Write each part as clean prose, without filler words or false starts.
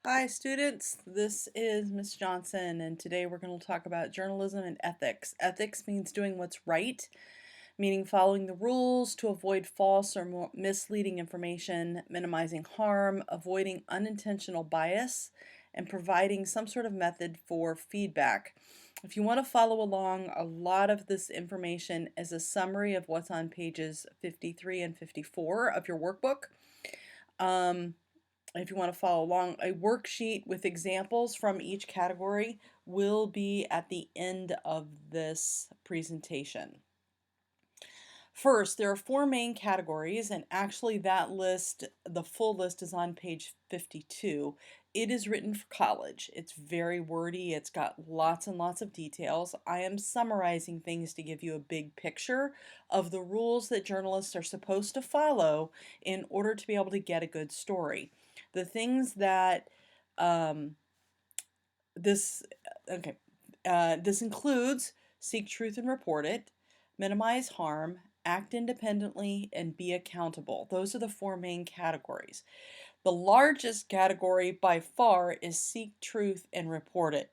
Hi students, this is Miss Johnson and today we're going to talk about journalism and ethics. Ethics means doing what's right, meaning following the rules to avoid false or more misleading information, minimizing harm, avoiding unintentional bias, and providing some sort of method for feedback. If you want to follow along, a lot of this information is a summary of what's on pages 53 and 54 of your workbook. If you want to follow along, a worksheet with examples from each category will be at the end of this presentation. First, there are four main categories, and actually that list, the full list is on page 52. It is written for college. It's very wordy. It's got lots and lots of details. I am summarizing things to give you a big picture of the rules that journalists are supposed to follow in order to be able to get a good story. The things that um, this, okay, this includes seek truth and report it, minimize harm, act independently, and be accountable. Those are the four main categories. The largest category by far is seek truth and report it.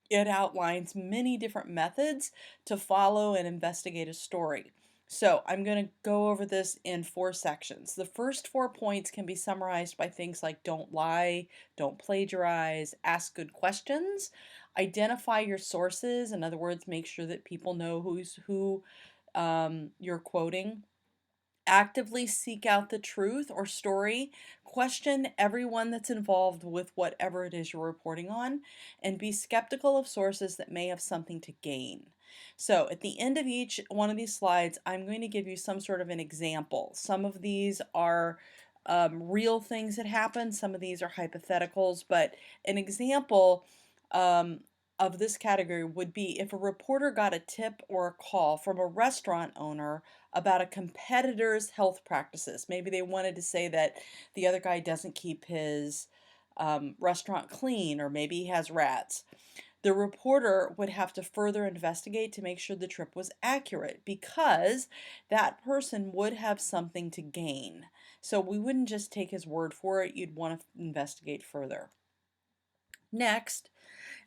It outlines many different methods to follow and investigate a story. So I'm going to go over this in four sections. The first 4 points can be summarized by things like don't lie, don't plagiarize, ask good questions, identify your sources. In other words, make sure that people know who you're quoting. Actively seek out the truth or story, question everyone that's involved with whatever it is you're reporting on, and be skeptical of sources that may have something to gain. So at the end of each one of these slides, I'm going to give you some sort of an example. Some of these are real things that happen, some of these are hypotheticals, but an example um, of this category would be if a reporter got a tip or a call from a restaurant owner about a competitor's health practices. Maybe they wanted to say that the other guy doesn't keep his restaurant clean, or maybe he has rats. The reporter would have to further investigate to make sure the trip was accurate because that person would have something to gain. So we wouldn't just take his word for it, you'd want to investigate further. Next,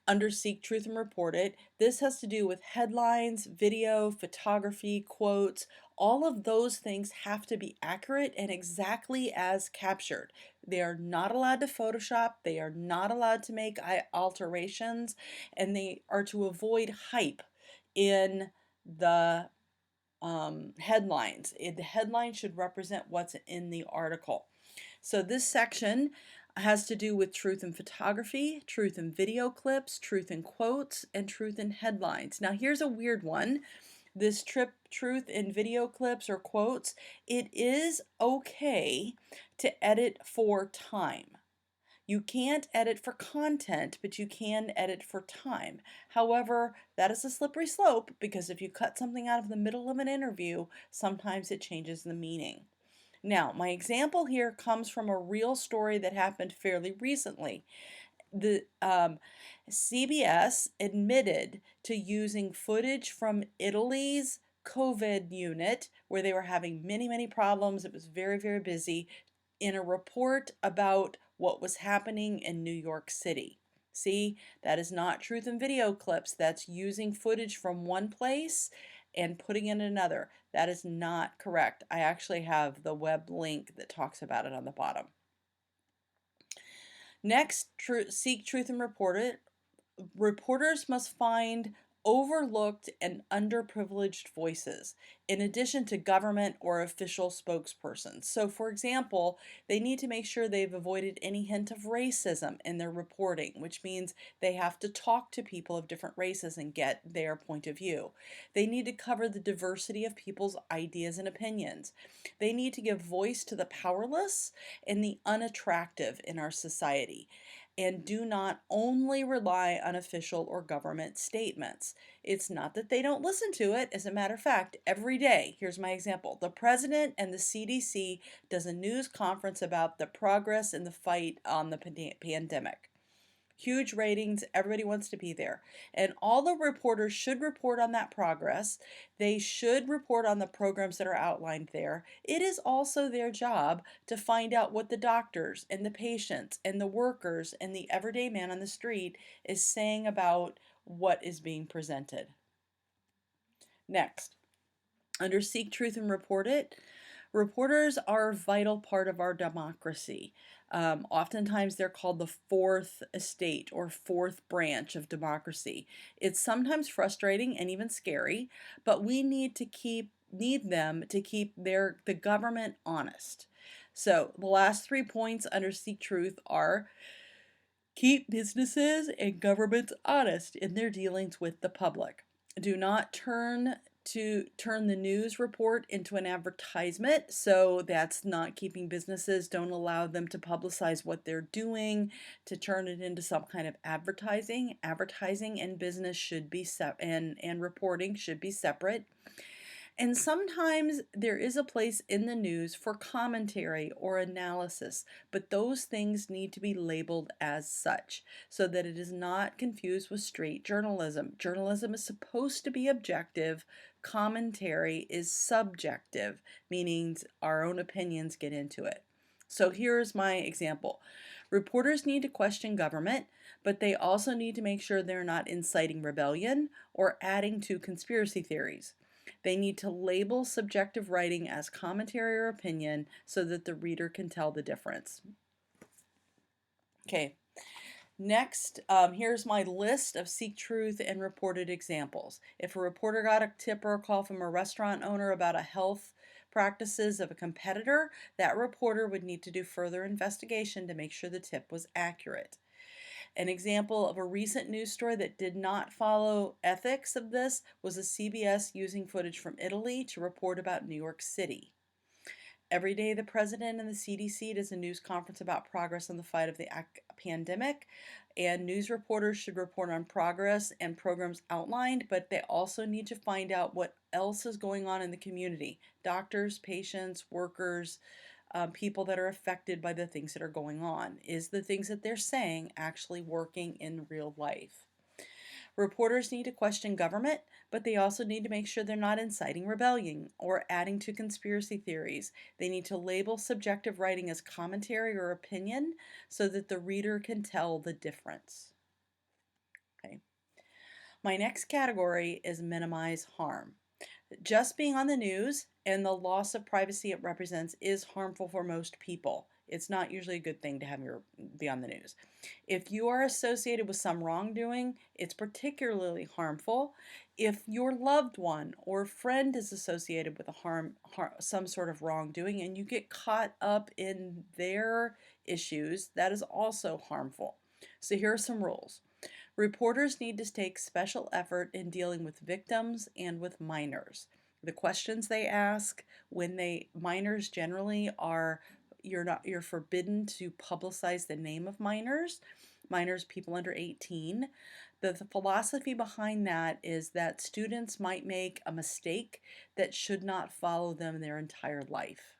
under Seek Truth and Report It. This has to do with headlines, video, photography, quotes. All of those things have to be accurate and exactly as captured. They are not allowed to Photoshop, they are not allowed to make alterations, and they are to avoid hype in the headlines. The headline should represent what's in the article. So this section has to do with truth in photography, truth in video clips, truth in quotes, and truth in headlines. Now here's a weird one. This truth in video clips or quotes, it is okay to edit for time. You can't edit for content, but you can edit for time. However, that is a slippery slope because if you cut something out of the middle of an interview, sometimes it changes the meaning. Now, my example here comes from a real story that happened fairly recently. The CBS admitted to using footage from Italy's COVID unit where they were having many, many problems. It was very, very busy in a report about what was happening in New York City. See, that is not truth in video clips. That's using footage from one place and putting it in another. That is not correct. I actually have the web link that talks about it on the bottom. Next, seek truth and report it. Reporters must find overlooked and underprivileged voices, in addition to government or official spokespersons. So, for example, they need to make sure they've avoided any hint of racism in their reporting, which means they have to talk to people of different races and get their point of view. They need to cover the diversity of people's ideas and opinions. They need to give voice to the powerless and the unattractive in our society, and do not only rely on official or government statements. It's not that they don't listen to it. As a matter of fact, every day, here's my example. The president and the CDC does a news conference about the progress in the fight on the pandemic. Huge ratings, everybody wants to be there. And all the reporters should report on that progress. They should report on the programs that are outlined there. It is also their job to find out what the doctors and the patients and the workers and the everyday man on the street is saying about what is being presented. Next, under Seek Truth and Report It, reporters are a vital part of our democracy. Oftentimes they're called the fourth estate or fourth branch of democracy. It's sometimes frustrating and even scary, but we need them to keep the government honest. So the last 3 points under Seek Truth are: keep businesses and governments honest in their dealings with the public. Do not turn the news report into an advertisement. So that's not keeping businesses. Don't allow them to publicize what they're doing, to turn it into some kind of advertising. Advertising and business should be and reporting should be separate. And sometimes there is a place in the news for commentary or analysis, but those things need to be labeled as such so that it is not confused with straight journalism. Journalism is supposed to be objective. Commentary is subjective, meaning our own opinions get into it. So here's my example. Reporters need to question government, but they also need to make sure they're not inciting rebellion or adding to conspiracy theories. They need to label subjective writing as commentary or opinion so that the reader can tell the difference. Okay, next, here's my list of Seek Truth and reported examples. If a reporter got a tip or a call from a restaurant owner about a health practices of a competitor, that reporter would need to do further investigation to make sure the tip was accurate. An example of a recent news story that did not follow ethics of this was a CBS using footage from Italy to report about New York City. Every day, the president and the CDC does a news conference about progress on the fight of the pandemic, and news reporters should report on progress and programs outlined, but they also need to find out what else is going on in the community. Doctors, patients, workers, people that are affected by the things that are going on. Is the things that they're saying actually working in real life? Reporters need to question government, but they also need to make sure they're not inciting rebellion or adding to conspiracy theories. They need to label subjective writing as commentary or opinion so that the reader can tell the difference. Okay. My next category is minimize harm. Just being on the news and the loss of privacy it represents is harmful for most people. It's not usually a good thing to be on the news. If you are associated with some wrongdoing, it's particularly harmful. If your loved one or friend is associated with some sort of wrongdoing and you get caught up in their issues, that is also harmful. So here are some rules. Reporters need to take special effort in dealing with victims and with minors. The questions they ask minors generally are, you're forbidden to publicize the name of minors, people under 18. The philosophy behind that is that students might make a mistake that should not follow them their entire life.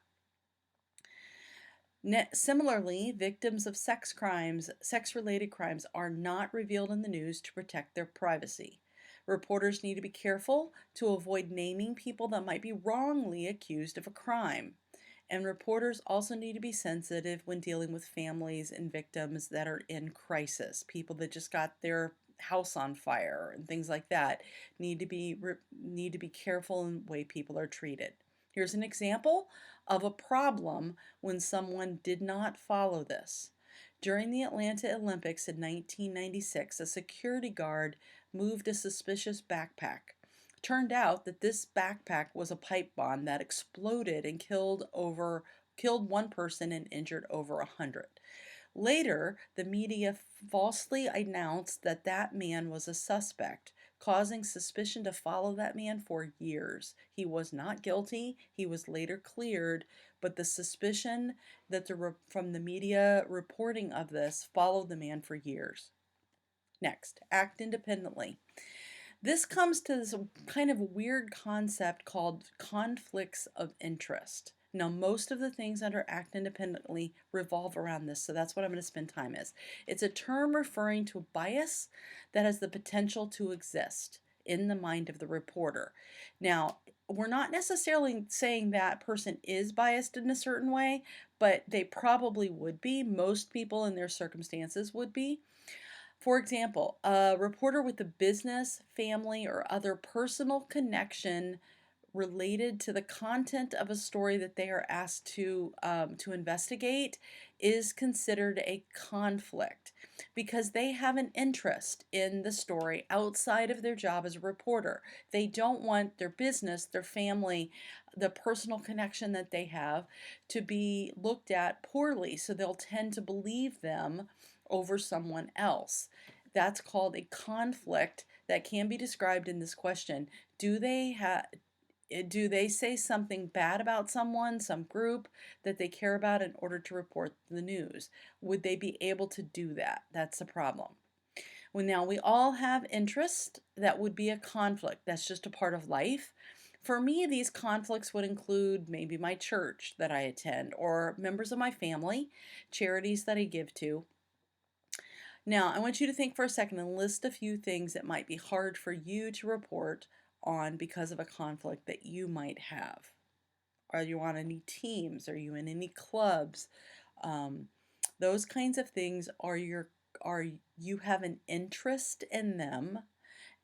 Similarly, victims of sex-related crimes are not revealed in the news to protect their privacy. Reporters need to be careful to avoid naming people that might be wrongly accused of a crime. And reporters also need to be sensitive when dealing with families and victims that are in crisis. People that just got their house on fire and things like that need to be careful in the way people are treated. Here's an example of a problem when someone did not follow this. During the Atlanta Olympics in 1996, a security guard moved a suspicious backpack. Turned out that this backpack was a pipe bomb that exploded and killed one person and injured over 100. Later, the media falsely announced that that man was a suspect, causing suspicion to follow that man for years. He was not guilty. He was later cleared, but the suspicion from the media reporting of this followed the man for years. Next, act independently. This comes to this kind of weird concept called conflicts of interest. Now, most of the things under Act Independently revolve around this, so that's what I'm going to spend time is. It's a term referring to a bias that has the potential to exist in the mind of the reporter. Now, we're not necessarily saying that person is biased in a certain way, but they probably would be. Most people in their circumstances would be. For example, a reporter with a business, family, or other personal connection related to the content of a story that they are asked to investigate is considered a conflict because they have an interest in the story outside of their job as a reporter. They don't want their business, their family, the personal connection that they have to be looked at poorly, so they'll tend to believe them over someone else. That's called a conflict that can be described in this question. Do they say something bad about someone, some group that they care about in order to report the news? Would they be able to do that? That's the problem. Well, now we all have interest. That would be a conflict. That's just a part of life. For me, these conflicts would include maybe my church that I attend or members of my family, charities that I give to. Now, I want you to think for a second and list a few things that might be hard for you to report on because of a conflict that you might have. Are you on any teams? Are you in any clubs? Those kinds of things are you have an interest in them,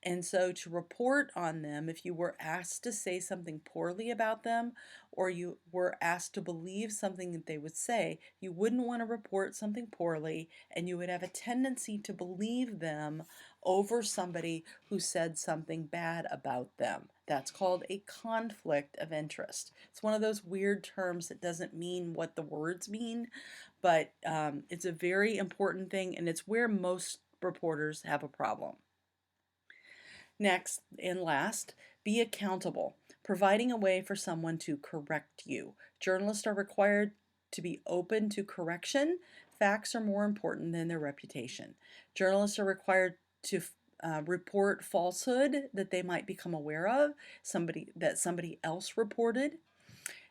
and so to report on them, if you were asked to say something poorly about them or you were asked to believe something that they would say, you wouldn't want to report something poorly and you would have a tendency to believe them over somebody who said something bad about them. That's called a conflict of interest. It's one of those weird terms that doesn't mean what the words mean, but it's a very important thing, and it's where most reporters have a problem. Next and last, be accountable, providing a way for someone to correct you. Journalists are required to be open to correction. Facts are more important than their reputation. Journalists are required to report falsehood that they might become aware of, somebody else reported.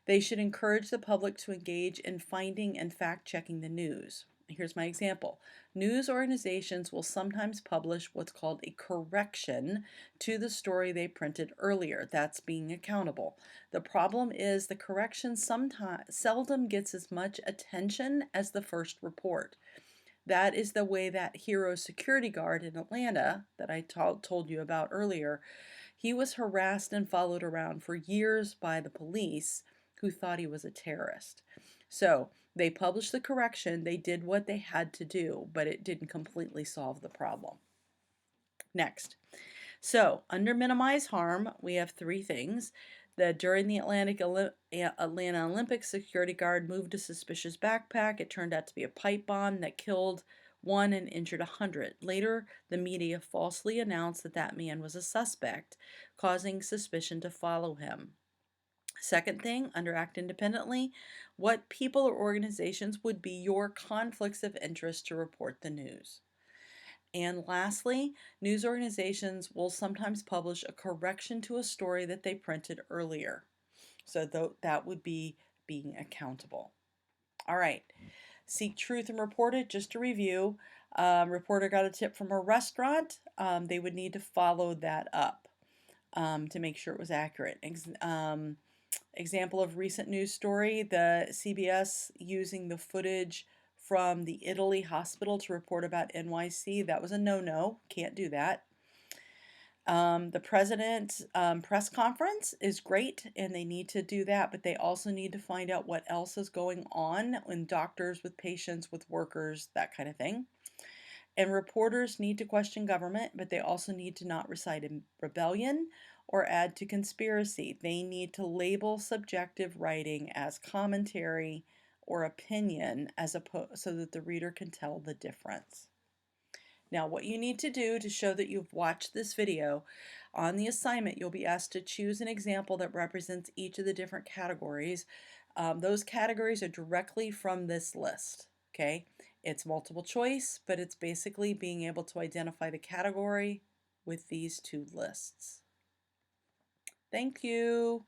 They should encourage the public to engage in finding and fact-checking the news. Here's my example. News organizations will sometimes publish what's called a correction to the story they printed earlier. That's being accountable. The problem is the correction seldom gets as much attention as the first report. That is the way that hero security guard in Atlanta that I told you about earlier, he was harassed and followed around for years by the police who thought he was a terrorist. So they published the correction, they did what they had to do, but it didn't completely solve the problem. Next. So under minimize harm, we have three things. During the Atlanta Olympics, security guard moved a suspicious backpack. It turned out to be a pipe bomb that killed 1 and injured 100. Later, the media falsely announced that that man was a suspect, causing suspicion to follow him. Second thing, under Act Independently, what people or organizations would be your conflicts of interest to report the news? And lastly, news organizations will sometimes publish a correction to a story that they printed earlier. So that would be being accountable. All right, seek truth and report it. Just to review, reporter got a tip from a restaurant. They would need to follow that up to make sure it was accurate. Example of recent news story, the CBS using the footage from the Italy hospital to report about NYC. That was a no-no, can't do that. The president's press conference is great and they need to do that, but they also need to find out what else is going on in doctors, with patients, with workers, that kind of thing. And reporters need to question government, but they also need to not recite a rebellion or add to conspiracy. They need to label subjective writing as commentary or opinion so that the reader can tell the difference. Now, what you need to do to show that you've watched this video, on the assignment you'll be asked to choose an example that represents each of the different categories. Those categories are directly from this list, okay? It's multiple choice, but it's basically being able to identify the category with these two lists. Thank you.